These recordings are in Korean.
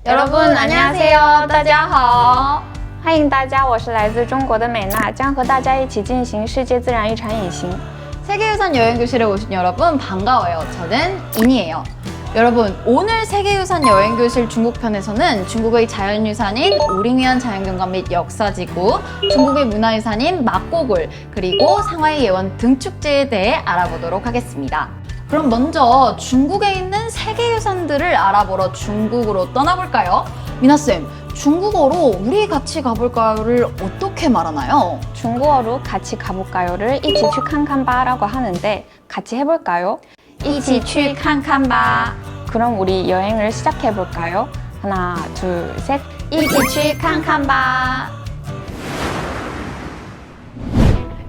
여러분 안녕하세요，大家好。欢迎大家，我是来自中国的美娜，将和大家一起进行世界自然遗产隐形。 세계유산 여행교실에 오신 여러분 반가워요. 저는 인이에요. 여러분, 오늘 세계유산 여행교실 중국편에서는 중국의 자연유산인 우링위안 자연경관 및 역사지구, 중국의 문화유산인 막고굴, 그리고 상하이 예원 등축제에 대해 알아보도록 하겠습니다. 그럼 먼저 중국에 있는 세계유산들을 알아보러 중국으로 떠나볼까요? 미나쌤, 중국어로 우리 같이 가볼까요를 어떻게 말하나요? 중국어로 같이 가볼까요를 一起去看看吧라고 하는데 같이 해볼까요? 一起去看看吧. 그럼 우리 여행을 시작해볼까요? 하나, 둘, 셋. 一起去看看吧.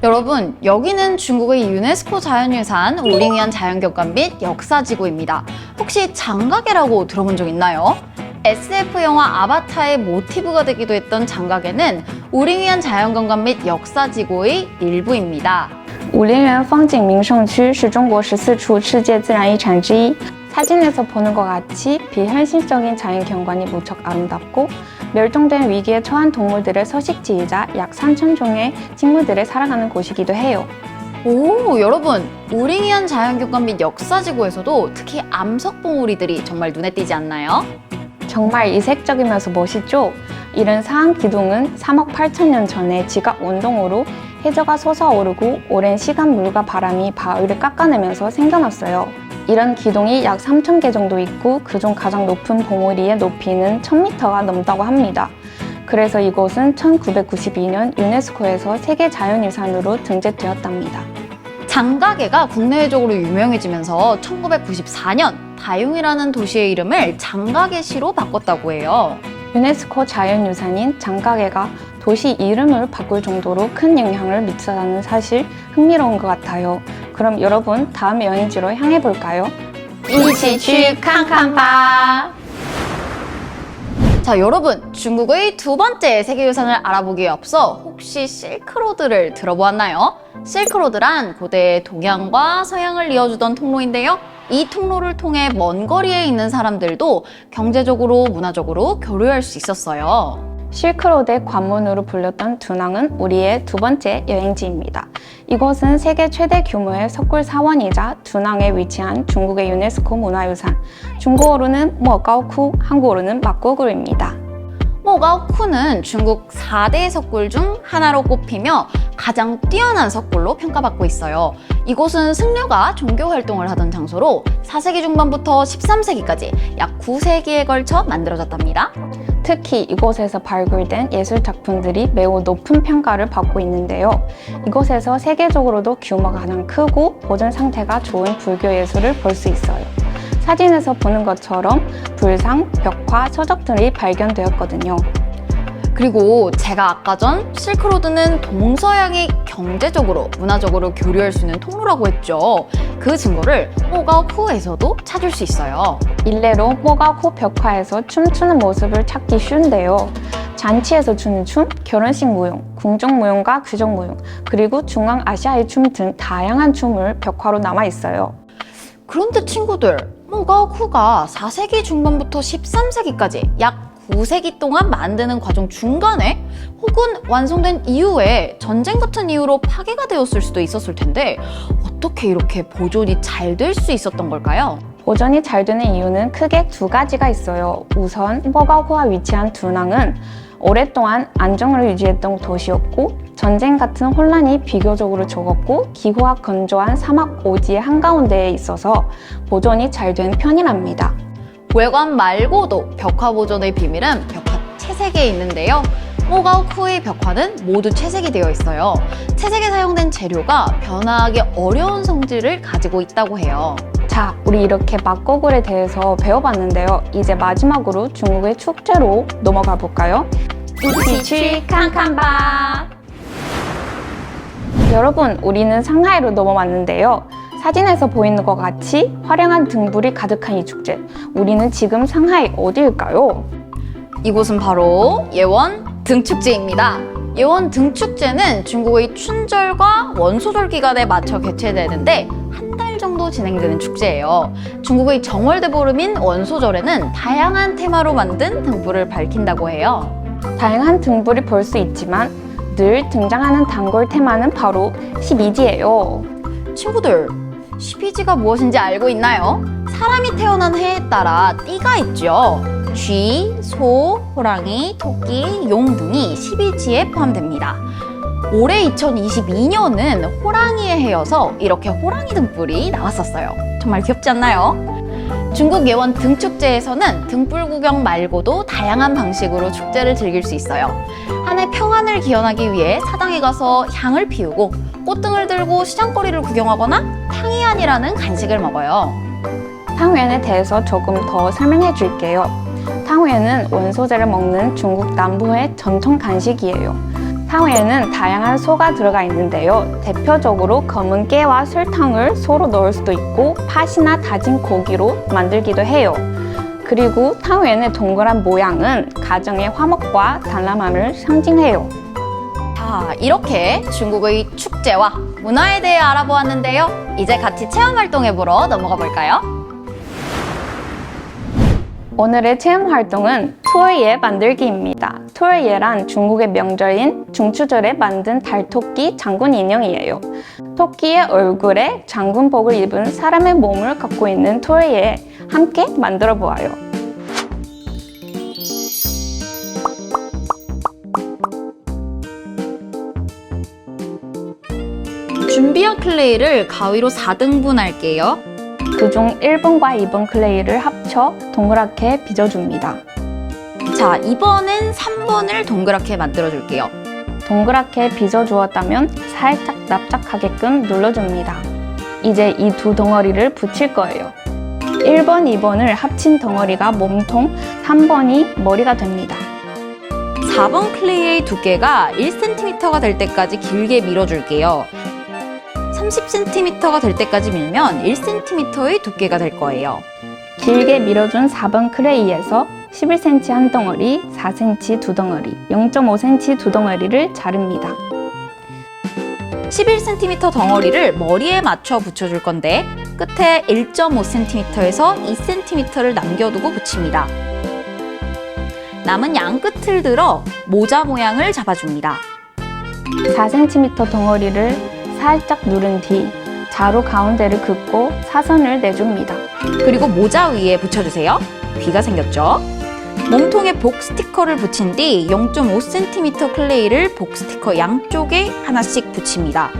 여러분, 여기는 중국의 유네스코 자연유산 우링위안 자연경관 및 역사지구입니다. 혹시 장가게라고 들어본 적 있나요? SF 영화 아바타의 모티브가 되기도 했던 장가게는 우링위안 자연경관 및 역사지구의 일부입니다. 武陵源风景名胜区是中国14处世界自然遗产之一. 사진에서 보는 것 같이 비현실적인 자연경관이 무척 아름답고 멸종된 위기에 처한 동물들의 서식지이자 약 3,000종의 식물들이 살아가는 곳이기도 해요. 오, 여러분, 우링위안 자연경관 및 역사지구에서도 특히 암석봉우리들이 정말 눈에 띄지 않나요? 정말 이색적이면서 멋있죠? 이른 사암 기둥은 3억 8천 년 전에 지각 운동으로 해저가 솟아오르고 오랜 시간 물과 바람이 바위를 깎아내면서 생겨났어요. 이런 기둥이 약 3,000개 정도 있고 그중 가장 높은 봉우리의 높이는 1,000m가 넘다고 합니다. 그래서 이곳은 1992년 유네스코에서 세계 자연유산으로 등재되었답니다. 장가게가 국내외적으로 유명해지면서 1994년 다융이라는 도시의 이름을 장가게시로 바꿨다고 해요. 유네스코 자연유산인 장가게가 도시 이름을 바꿀 정도로 큰 영향을 미쳤다는 사실 흥미로운 것 같아요. 그럼 여러분 다음 여행지로 향해 볼까요? 一起去看看吧. 자, 여러분, 중국의 두 번째 세계유산을 알아보기에 앞서 혹시 실크로드를 들어보았나요? 실크로드란 고대 동양과 서양을 이어주던 통로인데요. 이 통로를 통해 먼 거리에 있는 사람들도 경제적으로, 문화적으로 교류할 수 있었어요. 실크로드의 관문으로 불렸던 두낭은 우리의 두 번째 여행지입니다. 이곳은 세계 최대 규모의 석굴 사원이자 두낭에 위치한 중국의 유네스코 문화유산, 중국어로는 모가오쿠, 한국어로는 막고굴입니다. 모가오쿠는 중국 4대 석굴 중 하나로 꼽히며 가장 뛰어난 석굴로 평가받고 있어요. 이곳은 승려가 종교 활동을 하던 장소로 4세기 중반부터 13세기까지 약 9세기에 걸쳐 만들어졌답니다. 특히 이곳에서 발굴된 예술 작품들이 매우 높은 평가를 받고 있는데요. 이곳에서 세계적으로도 규모가 가장 크고 보존 상태가 좋은 불교 예술을 볼 수 있어요. 사진에서 보는 것처럼 불상, 벽화, 서적들이 발견되었거든요. 그리고 제가 아까 전 실크로드는 동서양이 경제적으로, 문화적으로 교류할 수 있는 통로라고 했죠. 그 증거를 모가오쿠에서도 찾을 수 있어요. 일례로 모가오쿠 벽화에서 춤추는 모습을 찾기 쉬운데요. 잔치에서 추는 춤, 결혼식 무용, 궁정 무용과 귀정 무용, 그리고 중앙아시아의 춤 등 다양한 춤을 벽화로 남아 있어요. 그런데 친구들, 모가오쿠가 4세기 중반부터 13세기까지 약 9세기 동안 만드는 과정 중간에 혹은 완성된 이후에 전쟁 같은 이유로 파괴가 되었을 수도 있었을 텐데 어떻게 이렇게 보존이 잘 될 수 있었던 걸까요? 보존이 잘 되는 이유는 크게 두 가지가 있어요. 우선 모가오쿠가 위치한 두낭은 오랫동안 안정을 유지했던 도시였고 전쟁 같은 혼란이 비교적으로 적었고 기후가 건조한 사막 오지의 한가운데에 있어서 보존이 잘 된 편이랍니다. 외관 말고도 벽화 보존의 비밀은 벽화 채색에 있는데요. 모가오쿠의 벽화는 모두 채색이 되어 있어요. 채색에 사용된 재료가 변화하기 어려운 성질을 가지고 있다고 해요. 자, 우리 이렇게 막고굴에 대해서 배워봤는데요. 이제 마지막으로 중국의 축제로 넘어가 볼까요? 一起去看看吧. 여러분, 우리는 상하이로 넘어왔는데요. 사진에서 보이는 것 같이 화려한 등불이 가득한 이 축제. 우리는 지금 상하이 어디일까요? 이곳은 바로 예원 등축제입니다. 예원 등축제는 중국의 춘절과 원소절 기간에 맞춰 개최되는데 한 달 3일 정도 진행되는 축제예요. 중국의 정월대보름인 원소절에는 다양한 테마로 만든 등불을 밝힌다고 해요. 다양한 등불이 볼 수 있지만 늘 등장하는 단골 테마는 바로 12지예요. 친구들, 12지가 무엇인지 알고 있나요? 사람이 태어난 해에 따라 띠가 있죠. 쥐, 소, 호랑이, 토끼, 용 등이 12지에 포함됩니다. 올해 2022년은 호랑이의 해여서 이렇게 호랑이 등불이 나왔었어요. 정말 귀엽지 않나요? 중국 예원 등축제에서는 등불 구경 말고도 다양한 방식으로 축제를 즐길 수 있어요. 한 해 평안을 기원하기 위해 사당에 가서 향을 피우고 꽃등을 들고 시장거리를 구경하거나 탕이안이라는 간식을 먹어요. 탕후엔에 대해서 조금 더 설명해 줄게요. 탕후엔은 원소제를 먹는 중국 남부의 전통 간식이에요. 탕후엔은 다양한 소가 들어가 있는데요. 대표적으로 검은 깨와 설탕을 소로 넣을 수도 있고 팥이나 다진 고기로 만들기도 해요. 그리고 탕후엔의 동그란 모양은 가정의 화목과 단란함을 상징해요. 자, 이렇게 중국의 축제와 문화에 대해 알아보았는데요. 이제 같이 체험 활동해보러 넘어가 볼까요? 오늘의 체험 활동은 투어예 만들기입니다. 투어예란 중국의 명절인 중추절에 만든 달토끼 장군 인형이에요. 토끼의 얼굴에 장군복을 입은 사람의 몸을 갖고 있는 투어예 함께 만들어 보아요. 준비한 클레이를 가위로 4등분 할게요. 그중 1번과 2번 클레이를 합쳐 동그랗게 빚어줍니다. 자, 이번엔 3번을 동그랗게 만들어줄게요. 동그랗게 빚어주었다면 살짝 납작하게끔 눌러줍니다. 이제 이 두 덩어리를 붙일 거예요. 1번, 2번을 합친 덩어리가 몸통, 3번이 머리가 됩니다. 4번 클레이의 두께가 1cm가 될 때까지 길게 밀어줄게요. 30cm가 될 때까지 밀면 1cm의 두께가 될 거예요. 길게 밀어준 4번 클레이에서 11cm 한 덩어리, 4cm 두 덩어리, 0.5cm 두 덩어리를 자릅니다. 11cm 덩어리를 머리에 맞춰 붙여줄 건데 끝에 1.5cm에서 2cm를 남겨두고 붙입니다. 남은 양 끝을 들어 모자 모양을 잡아줍니다. 4cm 덩어리를 살짝 누른 뒤 자루 가운데를 긋고 사선을 내줍니다. 그리고 모자 위에 붙여주세요. 귀가 생겼죠? 몸통에 복 스티커를 붙인 뒤 0.5cm 클레이를 복 스티커 양쪽에 하나씩 붙입니다.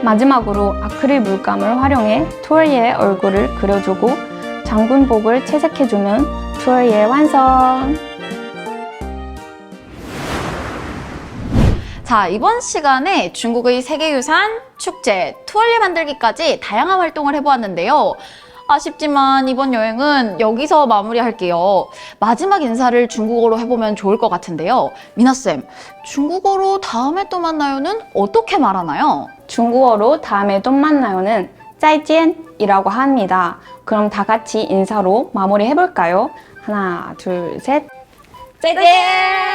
마지막으로 아크릴 물감을 활용해 투어리의 얼굴을 그려주고 장군복을 채색해주면 투어리의 완성! 자, 이번 시간에 중국의 세계유산, 축제, 투어리 만들기까지 다양한 활동을 해보았는데요. 아쉽지만 이번 여행은 여기서 마무리할게요. 마지막 인사를 중국어로 해보면 좋을 것 같은데요. 미나쌤, 중국어로 다음에 또 만나요는 어떻게 말하나요? 중국어로 다음에 또 만나요는 再见이라고 합니다. 그럼 다 같이 인사로 마무리 해볼까요? 하나, 둘, 셋. 再见!